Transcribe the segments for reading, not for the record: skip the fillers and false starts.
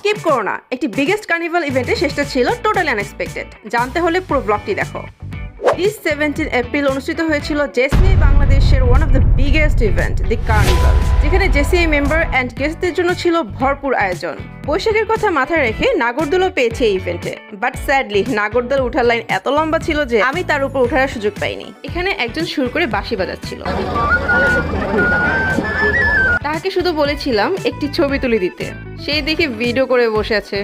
Skip করো না, একটি বিগেস্ট কার্নিভাল ইভেন্টে শেষটা ছিল টোটালি আনএক্সপেক্টেড। জানতে হলে পুরো ব্লগটি দেখো। দিস 17 এপ্রিল অনুষ্ঠিত হয়েছিল জেসিআই বাংলাদেশের one of the biggest event the carnival, যেখানে জেসিআই মেম্বার অ্যান্ড গেস্টদের জন্য ছিল ভরপুর আয়োজন। বৈশাখের কথা মাথায় রেখে নাগরদোলও পেয়েছে এই ইভেন্টে, বাট স্যাডলি নাগরদোল উঠার লাইন এত লম্বা ছিল যে আমি তার উপর ওঠার সুযোগ পাইনি। এখানে একজন সুর করে বাঁশি বাজাচ্ছিল, তাকে শুধু বলেছিলাম একটি ছবি তুলে দিতে, সেই দেখে ভিডিও করে বসে আছে।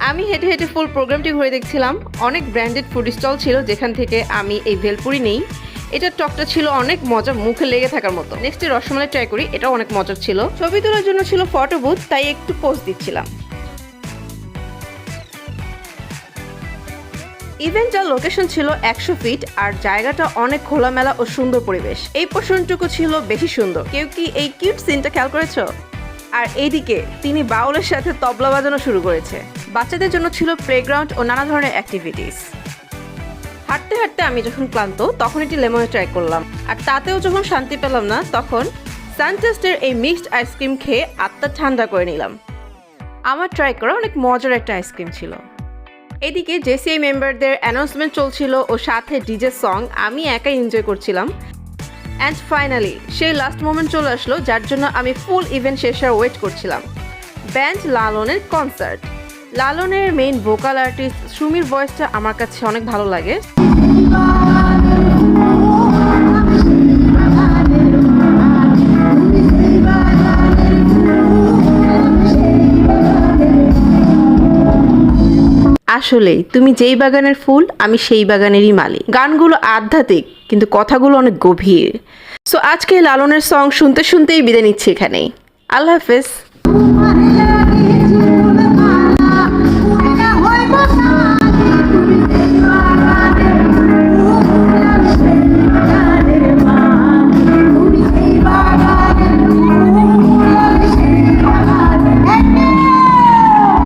আমি হেঁটে হেঁটে ফুল প্রোগ্রামটি ঘুরে দেখছিলাম। অনেক ব্র্যান্ডেড ফুড স্টল ছিল যেখান থেকে আমি এই ভেলপুরি নেই। এটার টকটা ছিল অনেক মজা, মুখে লেগে থাকার মতো। নেক্সটে রসমালাই ট্রাই করি, এটাও অনেক মজার ছিল। ছবি তোলার জন্য ছিল ফটো বুথ, তাই একটু পোজ দিচ্ছিলাম। ইভেন্টটার লোকেশন ছিল 100 ফিট, আর জায়গাটা অনেক খোলামেলা ও সুন্দর পরিবেশ। এই পোর্শনটুকু ছিল বেশি সুন্দর। কেউ কি এই কিউট সিনটা খেয়াল করেছো? আর এইদিকে তিনি বাউলের সাথে তবলা বাজানো শুরু করেছে। বাচ্চাদের জন্য ছিল প্লেগ্রাউন্ড ও নানা ধরনের অ্যাক্টিভিটিস। হাঁটতে হাঁটতে আমি যখন ক্লান্ত তখন একটি লেমন ট্রাই করলাম, আর তাতেও যখন শান্তি পেলাম না তখন সানটেস্টের এই মিক্সড আইসক্রিম খেয়ে আত্মা ঠান্ডা করে নিলাম। আমার ট্রাই করা অনেক মজার একটা আইসক্রিম ছিল। এদিকে জেসিআই মেম্বারদের অ্যানাউন্সমেন্ট চলছিল ও সাথে ডিজে সং। আমি একাই এনজয় করছিলাম। অ্যান্ড ফাইনালি সেই লাস্ট মোমেন্ট চলে আসলো, যার জন্য আমি ফুল ইভেন্ট শেষে ওয়েট করছিলাম। ব্যান্ড লালনের কনসার্ট। লালনের মেইন ভোকাল আর্টিস্ট সুমির ভয়েসটা আমার কাছে অনেক ভালো লাগে। আসলেই তুমি যেই বাগানের ফুল, আমি সেই বাগানেরই মালিক। গানগুলো আধ্যাত্মিক কিন্তু কথাগুলো অনেক গভীর। সো আজকে লালনের সং শুনতে শুনতেই বিদায় নিচ্ছি এখানেই। আল্লাহ হাফেজ।